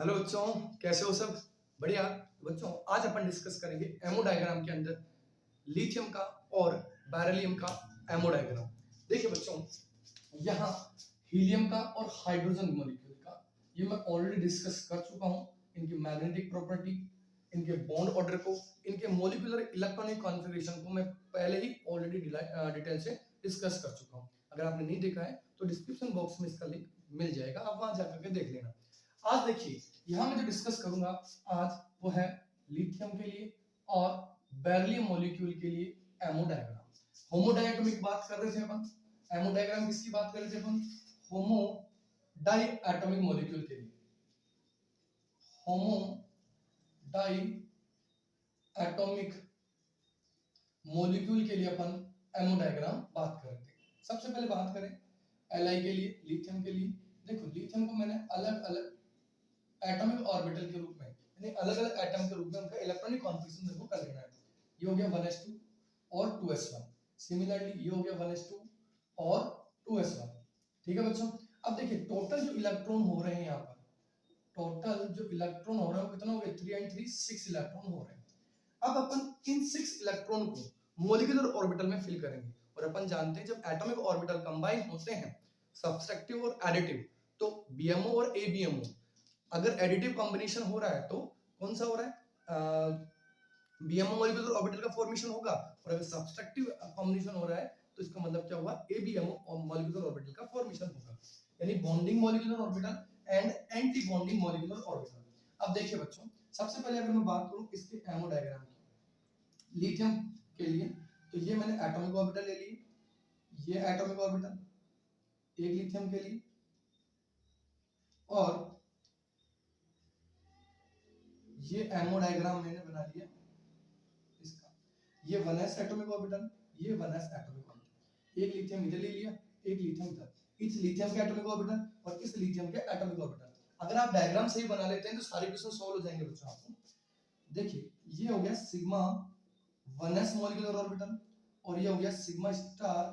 Hello बच्चों, कैसे हो सब? बढ़िया। बच्चों, आज अपन डिस्कस करेंगे एमो डायग्राम के अंदर लिथियम का और बेरिलियम का एमो डायग्राम। देखिए बच्चों, यहाँ हीलियम का और हाइड्रोजन मॉलिक्यूल का ये मैं ऑलरेडी डिस्कस कर चुका हूँ। इनकी मैग्नेटिक प्रॉपर्टी, इनके बॉन्ड ऑर्डर को, इनके मॉलिक्यूलर इलेक्ट्रॉनिक कॉन्फ़िगरेशन को मैं पहले ही ऑलरेडी डिटेल से डिस्कस कर चुका हूँ। अगर आपने नहीं देखा है तो डिस्क्रिप्शन बॉक्स में इसका लिंक मिल जाएगा, आप वहां जाकर के देख लेना। आज देखिए, यहाँ मैं जो डिस्कस करूंगा आज वो है लिथियम के लिए और बेरिलियम मॉलिक्यूल के लिए एमो डायग्राम। होमो डायटोमिक बात कर रहे थे अपन, एमो डायग्राम किसकी बात कर रहे थे अपन? होमो डाई एटॉमिक मॉलिक्यूल के लिए, होमो डाई एटॉमिक मॉलिक्यूल के लिए अपन एमो डायग्राम बात कर रहे थे। सबसे पहले बात करें Li के लिए, लिथियम के लिए। देखो, लिथियम को मैंने अलग अलग एटॉमिक ऑर्बिटल के रूप में, यानी अलग अलग एटम के रूप में उनका इलेक्ट्रॉनिक कॉन्फ़िगरेशन देखो कर लेना है। ये हो गया 1s2 और 2s1। सिमिलरली ये हो गया 1s2 और 2s1। ठीक है बच्चों, अब देखिए टोटल जो इलेक्ट्रॉन हो रहे हैं यहाँ पर, टोटल जो इलेक्ट्रॉन हो रहे हैं वो कितना हो गया? 3 and 3 6 इलेक्ट्रॉन हो रहे हैं। अब अपन इन 6 इलेक्ट्रॉन को मॉलिक्यूलर ऑर्बिटल में फिल करेंगे। और अपन जानते हैं जब एटॉमिक ऑर्बिटल कंबाइन होते हैं, सब्सट्रैक्टिव और एडिटिव, तो बीएमओ और एबीएमओ, अगर एडिटिव कॉम्बिनेशन हो रहा है तो कौन सा हो रहा है? बीएमओ मॉलिक्यूलर ऑर्बिटल का फॉर्मेशन होगा। और अगर सब्सट्रैक्टिव कॉम्बिनेशन हो रहा है तो इसका मतलब क्या हुआ? एबीएमओ मॉलिक्यूलर ऑर्बिटल का फॉर्मेशन होगा, यानी bonding molecular orbital and anti bonding molecular orbital. अब देखिए बच्चों, सबसे पहले अगर मैं बात करूं इसके एमो डायग्राम की लिथियम के लिए, तो ये मैंने एटॉमिक ऑर्बिटल ले ली, ये एटॉमिक ऑर्बिटल एक लिथियम के लिए, और ये एमो डायग्राम मैंने बना लिया इसका। ये 1s एटॉमिक ऑर्बिटल, ये 1s एटॉमिक ऑर्बिटल, एक लिथियम इधर ले लिया, एक लिथियम इधर, इस लिथियम के एटॉमिक ऑर्बिटल और इस लिथियम के एटॉमिक ऑर्बिटल। अगर आप डायग्राम सही बना लेते हैं तो सारे क्वेश्चन सॉल्व हो जाएंगे बच्चों आपको। देखिए, ये हो गया सिग्मा 1s मॉलिक्यूलर ऑर्बिटल और ये हो गया sigma star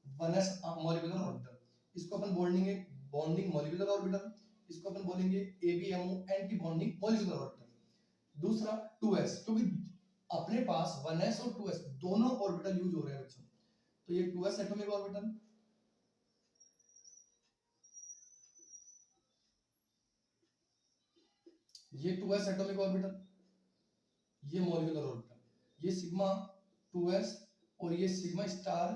1s molecular orbital. इसको अपन बोलेंगे बॉन्डिंग मॉलिक्यूलर ऑर्बिटल, इसको अपन बोलेंगे ABMO anti bonding molecular orbital. दूसरा 2s, क्योंकि अपने पास 1s और 2s दोनों ऑर्बिटल यूज हो रहे हैं बच्चों, तो ये 2s एटॉमिक ऑर्बिटल, ये 2s एटॉमिक ऑर्बिटल, ये मॉलिक्यूलर ऑर्बिटल, ये सिग्मा 2s और ये sigma star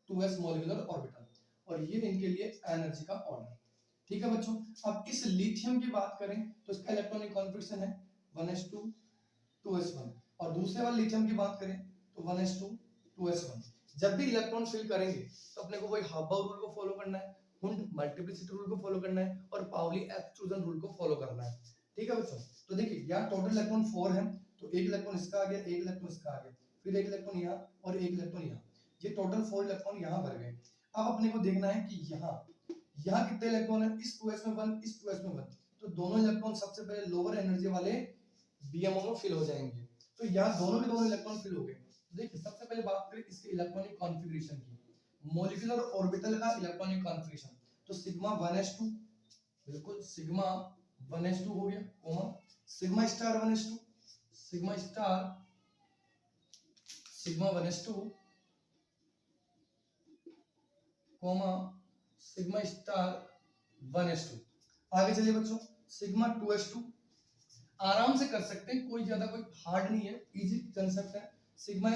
2s molecular orbital, और ये इनके लिए एनर्जी का ऑर्डर। ठीक है बच्चों, अब इस लिथियम की बात करें तो इसका इलेक्ट्रॉनिक कॉन्फ़िगरेशन है 1s2 2s1, और दूसरे वाले लिथियम की बात करें तो 1s2 2s1। जब भी इलेक्ट्रॉन फिल करेंगे तो अपने को वही हब्बा रूल को फॉलो करना है, हुंड मल्टीप्लिसिटी रूल को फॉलो करना है और पाउली एक्सक्लूजन रूल को फॉलो करना है। ठीक है बच्चों, तो देखिए यहाँ टोटल इलेक्ट्रॉन 4 है, तो एक इलेक्ट्रॉन इसका आ गया, एक इलेक्ट्रॉन इसका आ गया, फिर एक इलेक्ट्रॉन यहाँ और एक इलेक्ट्रॉन यहाँ, ये टोटल 4 इलेक्ट्रॉन यहाँ भर गए। अब अपने को देखना है कि यहाँ कितने इलेक्ट्रॉन है? इस 2s में 1, इस 2s में 1, तो दोनों इलेक्ट्रॉन सबसे पहले लोअर एनर्जी वाले बीएमओ में फिल हो जाएंगे। तो यहाँ दोनों के दोनों इलेक्ट्रॉन फिल हो गए। देखिए, सबसे पहले बात करें इसके इलेक्ट्रॉनिक कॉन्फ़िगरेशन की, मॉलिक्यूलर ऑर्बिटल का इलेक्ट्रॉनिक कॉन्फ़िगरेशन, तो सिग्मा 1s2, बिल्कुल सिग्मा 1s2 हो गया, comma sigma star 1s2, sigma star sigma 1s2, comma sigma star 1s2। आगे चलिए बच्चों, सिग्मा 2s2 आराम से कर सकते हैं, कोई ज्यादा कोई हार्ड नहीं है, इजी कंसेप्ट है। सिग्मा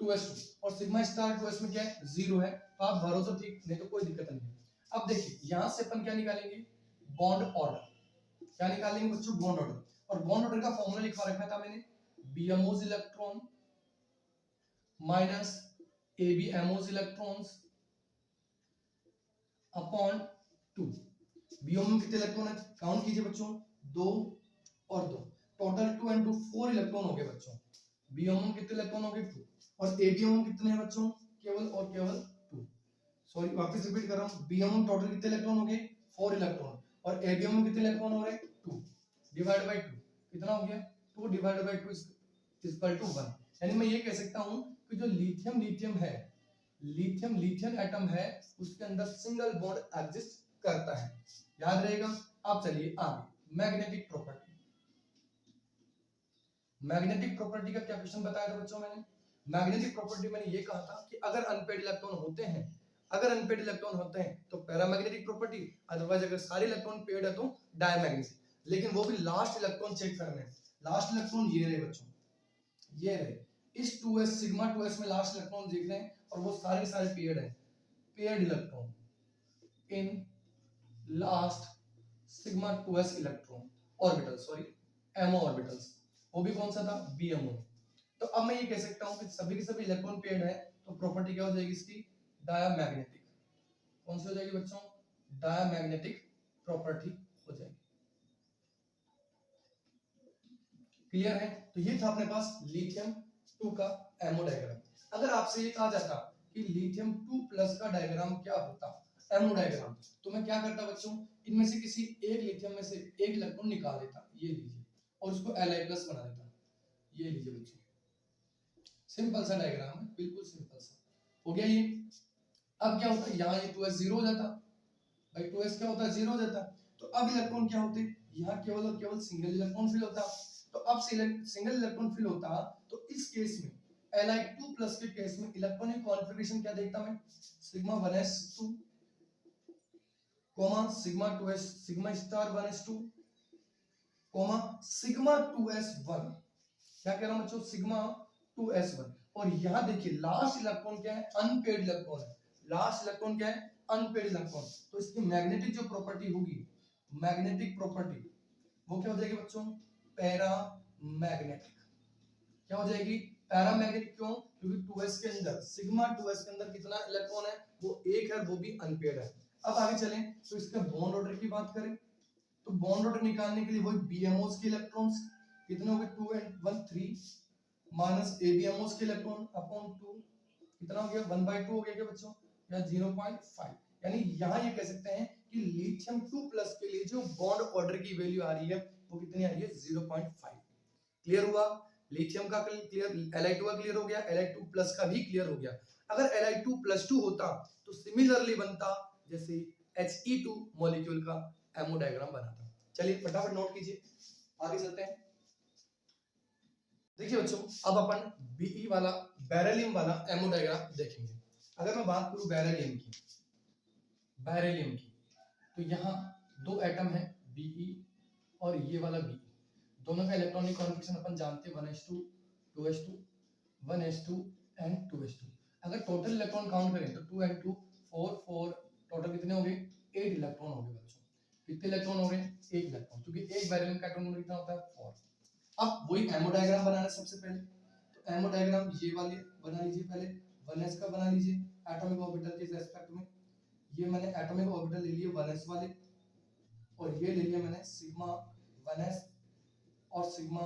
2s2 और सिग्मा स्टार 2s में क्या है? 0 है, तो आप भरो तो ठीक, नहीं तो कोई दिक्कत नहीं है। अब देखिए यहां से अपन क्या निकालेंगे? Bond order. क्या निकालेंगे बच्चों? Bond order. और बॉन्ड ऑर्डर का फॉर्मूला लिखवा रखा था मैंने, BMOs electron minus ABMOs electrons upon 2। BMO में कितने इलेक्ट्रॉन है? काउंट कीजिए बच्चों, 2 और 2, टोटल 2 and 2 4 इलेक्ट्रॉन हो गए बच्चों। बीएमओ में कितने इलेक्ट्रॉन हो गए? 2। और एबीएमओ में कितने हैं बच्चों? केवल और केवल 2। सॉरी, वापस रिपीट कर रहा हूं, बीएमओ में टोटल कितने इलेक्ट्रॉन हो गए? 4 इलेक्ट्रॉन, और एबीएमओ में कितने इलेक्ट्रॉन हो रहे? 2 डिवाइड बाय 2, कितना हो गया? 2 divide by 2 is equal to 1। यानी मैं ये कह सकता हूं कि जो लिथियम है, लिथियम एटम है, उसके अंदर सिंगल बॉन्ड एग्जिस्ट करता है। याद रहेगा। अब चलिए आगे, मैग्नेटिक प्रॉपर्टी। मैग्नेटिक प्रॉपर्टी का क्या क्वेश्चन बताया था बच्चों मैंने? मैग्नेटिक प्रॉपर्टी मैंने ये कहा था कि अगर अनपेड इलेक्ट्रॉन होते हैं, अगर अनपेड इलेक्ट्रॉन होते हैं तो पैरामैग्नेटिक प्रॉपर्टी, अदरवाइज अगर सारे इलेक्ट्रॉन पेड है तो डायमैग्नेटिक। लेकिन वो भी लास्ट इलेक्ट्रॉन चेक करने हैं। लास्ट इलेक्ट्रॉन ये रहे बच्चों, ये रहे इस 2s सिग्मा 2s में लास्ट इलेक्ट्रॉन देख रहे हैं और वो सारे सारे पेड हैं, paired electron in last sigma 2s electron orbital, sorry MO orbitals, वो भी कौन सा था? बीएमओ। तो अब मैं ये कह सकता हूं कि सभी के सभी इलेक्ट्रॉन पेड है, तो प्रॉपर्टी क्या हो जाएगी इसकी? डायमैग्नेटिक। कौन सी हो जाएगी बच्चों? डायमैग्नेटिक प्रॉपर्टी हो जाएगी। क्लियर है? तो ये था अपने पास लिथियम 2 का एमओ डायग्राम। अगर आपसे ये कहा जाता कि लिथियम 2+ का डायग्राम क्या होता, एमओ डायग्राम, तो मैं क्या करता बच्चों? इनमें से किसी एक लिथियम में से एक इलेक्ट्रॉन निकाल देता, ये लीजिए, और उसको Li+ बना देता। ये लीजिए बच्चों, सिंपल सा डायग्राम है, बिल्कुल सिंपल सा हो गया ये। अब क्या होता है, यहाँ ये 2s 0 हो जाता भाई, 2s क्या होता है? 0 हो जाता। तो अब इलेक्ट्रॉन क्या होते? यहाँ केवल और केवल सिंगल इलेक्ट्रॉन फिल होता। तो अब सिंगल इलेक्ट्रॉन फिल होता, तो इस केस में Li2+ के केस में इलेक्ट्रॉनिक कॉन्फ़िगरेशन क्या देखता मैं? Sigma 1s2 comma sigma 2s sigma star 1s2 comma sigma 2s1। क्या कह रहा हूं बच्चों? Sigma 2s1। और यहां देखिए लास्ट इलेक्ट्रॉन क्या है? अनपेड इलेक्ट्रॉन है। लास्ट इलेक्ट्रॉन क्या है? Unpaired electron. तो इसकी मैग्नेटिक जो प्रॉपर्टी होगी, मैग्नेटिक प्रॉपर्टी, वो क्या हो जाएगी बच्चों? पैरामैग्नेटिक। क्या हो जाएगी? पैरामैग्नेटिक। क्यों? क्योंकि 2s के अंदर, सिग्मा 2s के अंदर कितना इलेक्ट्रॉन है? वो एक है, वो भी अनपेड है। अब आगे चलें तो इसके बॉन्ड ऑर्डर की बात करें, तो बॉन्ड ऑर्डर निकालने के लिए वही बीएमओस के इलेक्ट्रॉन्स कितने हो गए? 2 and 1 3 माइनस एबीएमओस के इलेक्ट्रॉन अपॉन 2 कितना हो गया? 1/2 हो गया क्या बच्चों? या 0.5। यानी यहां ये कह सकते हैं कि लिथियम 2+ के लिए जो बॉन्ड ऑर्डर की वैल्यू आ रही है वो कितनी आ रही है? 0.5। क्लियर हुआ? लिथियम का क्लियर, Li2 का क्लियर हो गया, Li2+ का भी क्लियर हो गया। अगर Li2+2 होता तो सिमिलरली बनता जैसे He2 मॉलिक्यूल का एमओ डायग्राम बनाता। चलिए फटाफट नोट कीजिए, आगे चलते हैं। देखिए बच्चों, अब अपन Be वाला, बेरिलियम वाला एमओ डायग्राम देखेंगे। अगर मैं बात करूं बेरिलियम की, बेरिलियम की, तो यहाँ दो एटम है Be और ये वाला Be। दोनों का इलेक्ट्रॉनिक कॉन्फ़िगरेशन अपन जानते हैं, 1s2 2s2 1s2 and 2s2। अगर टोटल इलेक्ट्रॉन काउंट करें तो 2 and 2 4 4, टोटल कितने हो गए? 8 इलेक्ट्रॉन हो गए बच्चों। कितने इलेक्ट्रॉन हो गए? 1 इलेक्ट्रॉन, क्योंकि एक बेरिलियम का एटॉमिक नंबर कितना होता है? 4। अब वही एमओ डायग्राम बनाना है सबसे पहले। तो एमओ डायग्राम ये वाले बना लीजिए पहले, 1s का बना लीजिए एटॉमिक ऑर्बिटल के रेस्पेक्ट में। ये मैंने एटॉमिक ऑर्बिटल ले लिए 1s वाले, और ये ले लिया मैंने सिग्मा 1s और sigma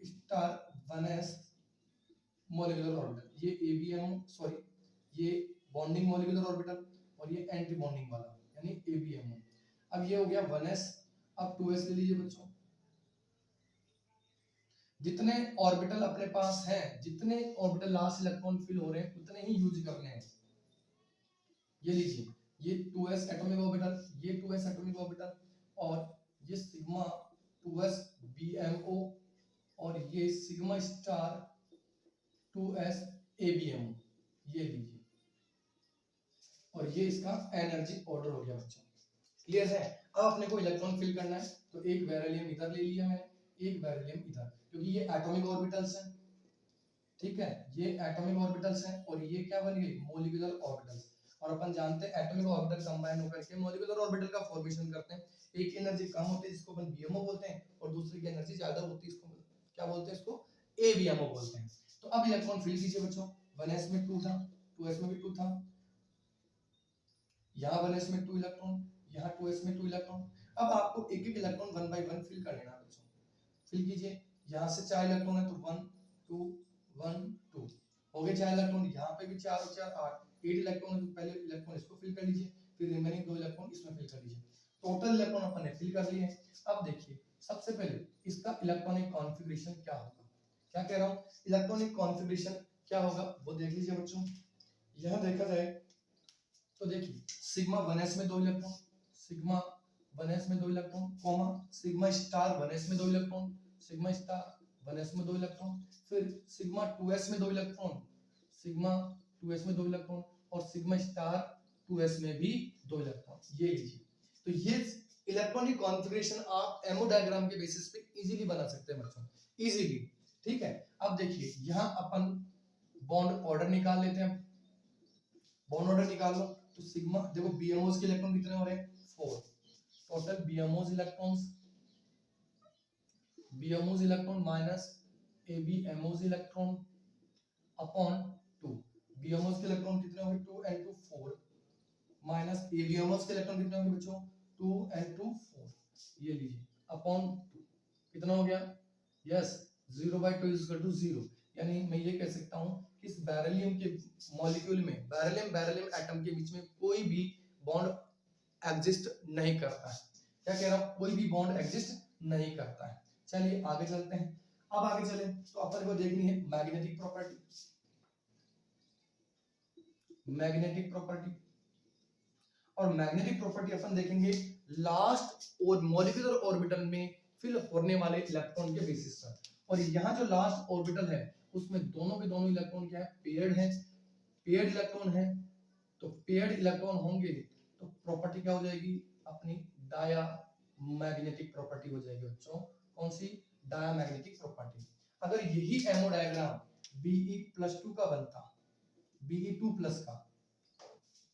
star 1s molecular orbital. ये एबीएम, सॉरी ये बॉन्डिंग मॉलिक्यूलर ऑर्बिटल, और ये एंटी बॉन्डिंग वाला यानी एबीएम। अब ये हो गया 1s। अब 2s ले लीजिए बच्चों। जितने ऑर्बिटल अपने पास हैं, जितने ऑर्बिटल लास्ट इलेक्ट्रॉन फिल हो रहे हैं उतने ही यूज करने हैं। ये लीजिए, ये 2s एटॉमिक ऑर्बिटल, ये 2s एटॉमिक ऑर्बिटल, और ये सिग्मा 2s बीएमओ, और ये सिग्मा स्टार 2s एबीएमओ, ये लीजिए, और ये इसका एनर्जी ऑर्डर हो गया बच्चों। क्लियर है? अब अपने को इलेक्ट्रॉन फिल करना है, तो एक बेरिलियम इधर ले लिया मैंने, एक बेरिलियम इधर, क्योंकि ये एटॉमिक ऑर्बिटल्स हैं। ठीक है, ये एटॉमिक ऑर्बिटल्स हैं, और ये क्या बन गई? Molecular orbitals. और अपन जानते हैं एटॉमिक ऑर्बिटल कंबाइन होकर के मॉलिक्यूलर ऑर्बिटल का फॉर्मेशन करते हैं। एक की एनर्जी कम होती है जिसको अपन बीएमओ बोलते हैं, और दूसरी की एनर्जी ज्यादा होती है, इसको क्या बोलते हैं? इसको एबीएमओ बोलते हैं। तो अब इलेक्ट्रॉन फिल कीजिए बच्चों। 1s में 2 था, 2s में भी 2 था, यहाँ 1s में 2 इलेक्ट्रॉन, यहाँ 2s में 2 इलेक्ट्रॉन। अब आपको एक एक इलेक्ट्रॉन 1 by 1 फिल कर लेना है बच्चों। फिल कीजिए। यहाँ से 4 इलेक्ट्रॉन है तो 1 2 1 2 हो गए 4 इलेक्ट्रॉन। यहाँ पे भी 4 और 4 8 इलेक्ट्रॉन है, तो पहले इलेक्ट्रॉन इसको फिल कर लीजिए, फिर रिमेनिंग 2 इलेक्ट्रॉन इसमें फिल कर लीजिए। टोटल इलेक्ट्रॉन अपन ने फिल कर लिए हैं। अब देखिए सबसे पहले इसका इलेक्ट्रॉनिक कॉन्फ़िगरेशन क्या होगा। क्या कह रहा हूँ? इलेक्ट्रॉनिक कॉन्फ़िगरेशन क्या होगा वो देख लीजिए बच्चों। यहाँ देखा जाए तो देखिए सिग्मा 1s में 2 इलेक्ट्रॉन, सिग्मा 1s में 2 electron, coma sigma star 1s में 2 इलेक्ट्रॉन, सिग्मा स्टार 1s में 2 इलेक्ट्रॉन, फिर सिग्मा 2s में 2 इलेक्ट्रॉन, सिग्मा 2s में 2 इलेक्ट्रॉन, और सिग्मा स्टार 2s में भी 2 इलेक्ट्रॉन। ये लीजिए, तो ये इलेक्ट्रॉनिक कॉन्फ़िगरेशन आप एमओ डायग्राम के बेसिस पे इजीली बना सकते हैं बच्चों, इजीली। ठीक है, अब देखिए यहाँ अपन बॉन्ड ऑर्डर निकाल लेते हैं। बॉन्ड ऑर्डर निकाल लो, तो सिग्मा देखो बीएमओस के इलेक्ट्रॉन कितने हो रहे हैं 4, total BMOs electron minus ABMOs electron upon 2। BMOs के इलेक्ट्रॉन कितने होंगे 2 and 2 4 माइनस एबीएमओस के इलेक्ट्रॉन कितने होंगे बच्चों 2 and 2 4, ये लीजिए अपॉन 2 कितना हो गया, यस 0/2 = 0। यानी मैं ये कह सकता हूं कि इस बेरिलियम के मॉलिक्यूल में बेरिलियम एटम के बीच में कोई भी बॉन्ड एग्जिस्ट नहीं करता है। क्या कह रहा हूं, कोई भी बॉन्ड एग्जिस्ट नहीं करता है। चलिए आगे चलते हैं। अब आगे चले तो अपन को देखनी है मैग्नेटिक प्रॉपर्टी। मैग्नेटिक प्रॉपर्टी, और मैग्नेटिक प्रॉपर्टी अपन देखेंगे लास्ट और मॉलिक्यूलर ऑर्बिटल में फिल होने वाले इलेक्ट्रॉन के बेसिस पर। और यहाँ जो लास्ट ऑर्बिटल है उसमें दोनों के दोनों इलेक्ट्रॉन क्या है, पेयर्ड है, पेयर्ड इलेक्ट्रॉन है। तो पेयर्ड इलेक्ट्रॉन होंगे तो प्रॉपर्टी क्या हो जाएगी अपनी, डाया मैग्नेटिक प्रॉपर्टी हो जाएगी बच्चों। कौन सी, डाया मैग्नेटिक प्रॉपर्टी। अगर यही एमओ डायग्राम Be+2 का बनता, Be2+ का,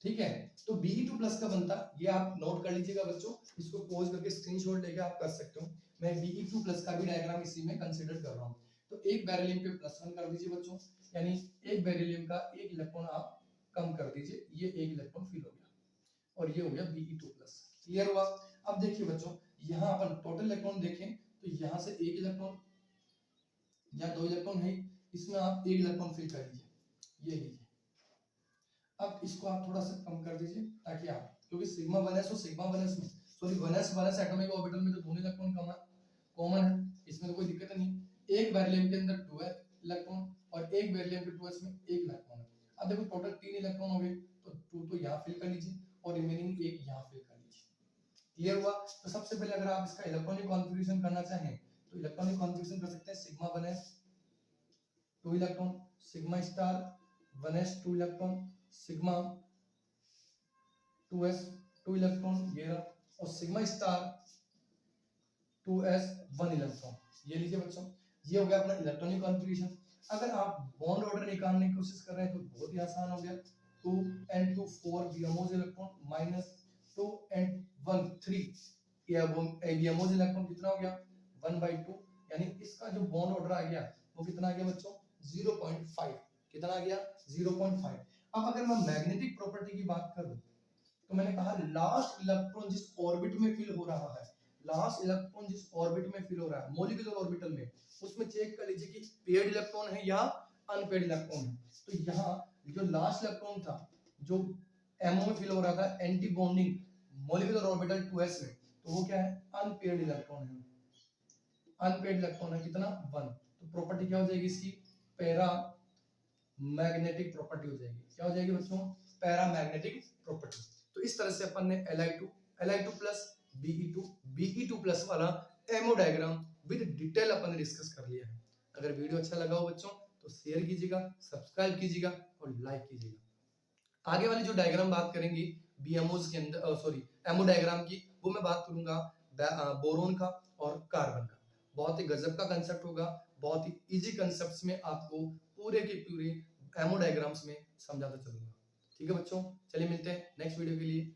ठीक है, तो Be2+ का बनता, ये आप नोट कर लीजिएगा बच्चों, इसको पॉज करके स्क्रीनशॉट लेके आप कर सकते हो। मैं Be2+ का भी डायग्राम इसी में कंसीडर कर रहा हूँ। तो एक बेरिलियम पे +1 कर दीजिए बच्चों, यानी एक बेरिलियम का एक इलेक्ट्रॉन आप कम कर दीजिए, ये एक इलेक्ट्रॉन फिल हो गया और ये हो गया Be2+। क्लियर हुआ। अब देखिए बच्चों, यहाँ अपन टोटल इलेक्ट्रॉन देखें तो यहाँ से एक इलेक्ट्रॉन या 2 इलेक्ट्रॉन है, इसमें आप एक इलेक्ट्रॉन फिल कर लीजिए, ये लीजिए। अब इसको आप थोड़ा सा कम कर दीजिए ताकि आप, क्योंकि सिग्मा 1s और सिग्मा 1s में सॉरी 1s एटॉमिक ऑर्बिटल में तो दोनों इलेक्ट्रॉन कॉमन है, इसमें तो कोई दिक्कत नहीं। एक बेरिलियम के अंदर 2 इलेक्ट्रॉन और एक बेरिलियम के 2s में एक इलेक्ट्रॉन है। अब देखो टोटल 3 इलेक्ट्रॉन हो गए, तो 2 तो यहाँ फिल कर लीजिए और रिमेनिंग एक यहाँ फिल कर लीजिए। क्लियर हुआ। तो सबसे पहले अगर आप इसका इलेक्ट्रॉनिक कॉन्फ़िगरेशन करना चाहें तो इलेक्ट्रॉनिक कॉन्फ़िगरेशन कर सकते हैं sigma 1s 2 electron, sigma star 1s 2 electron, sigma 2s 2 electron ये रहा, और सिग्मा स्टार 2s 1 इलेक्ट्रॉन, ये लीजिए बच्चों। ये हो गया अपना इलेक्ट्रॉनिक कॉन्फ़िगरेशन। अगर आप बॉन्ड ऑर्डर निकालने की कोशिश कर रहे हैं तो बहुत ही आसान हो गया, 2 and 2 4 BMOs electron minus 2 and 1 3 ABMOs electron, कितना हो गया 1/2, यानी इसका जो बॉन्ड ऑर्डर आ गया वो कितना आ गया बच्चों 0.5, कितना आ गया 0.5। अब अगर मैं मैग्नेटिक प्रॉपर्टी की बात करूं तो मैंने कहा लास्ट इलेक्ट्रॉन जिस ऑर्बिट में फिल हो रहा है, लास्ट इलेक्ट्रॉन जिस ऑर्बिट में फिल हो रहा है मॉलिक्यूलर ऑर्बिटल में, उसमें चेक कर लीजिए कि पेयर्ड इलेक्ट्रॉन है या अनपेयर्ड इलेक्ट्रॉन है। तो यहाँ जो लास्ट इलेक्ट्रॉन था जो एमओ में फिल हो रहा था anti bonding molecular orbital 2s में, तो वो क्या है अनपेयर्ड इलेक्ट्रॉन है, अनपेयर्ड इलेक्ट्रॉन है कितना 1। तो प्रॉपर्टी क्या हो जाएगी इसकी, पैरा मैग्नेटिक प्रॉपर्टी हो जाएगी। क्या हो जाएगी बच्चों, पैरा मैग्नेटिक प्रॉपर्टी। तो इस तरह से अपन ने Li2 Be2 वाला एमओ डायग्राम विद डिटेल अपन ने डिस्कस कर लिया है। अगर वीडियो अच्छा लगा हो बच्चों तो शेयर कीजिएगा, सब्सक्राइब कीजिएगा और लाइक कीजिएगा। आगे वाली जो डायग्राम बात करेंगे बीएमओस के अंदर सॉरी एमओ डायग्राम की, वो मैं बात करूंगा बोरोन का और कार्बन का। बहुत ही गजब का कंसेप्ट होगा, बहुत ही इजी कंसेप्ट्स में आपको पूरे के पूरे एमओ डायग्राम्स में समझाता चलूंगा। ठीक है बच्चों, चलिए मिलते हैं नेक्स्ट वीडियो के लिए।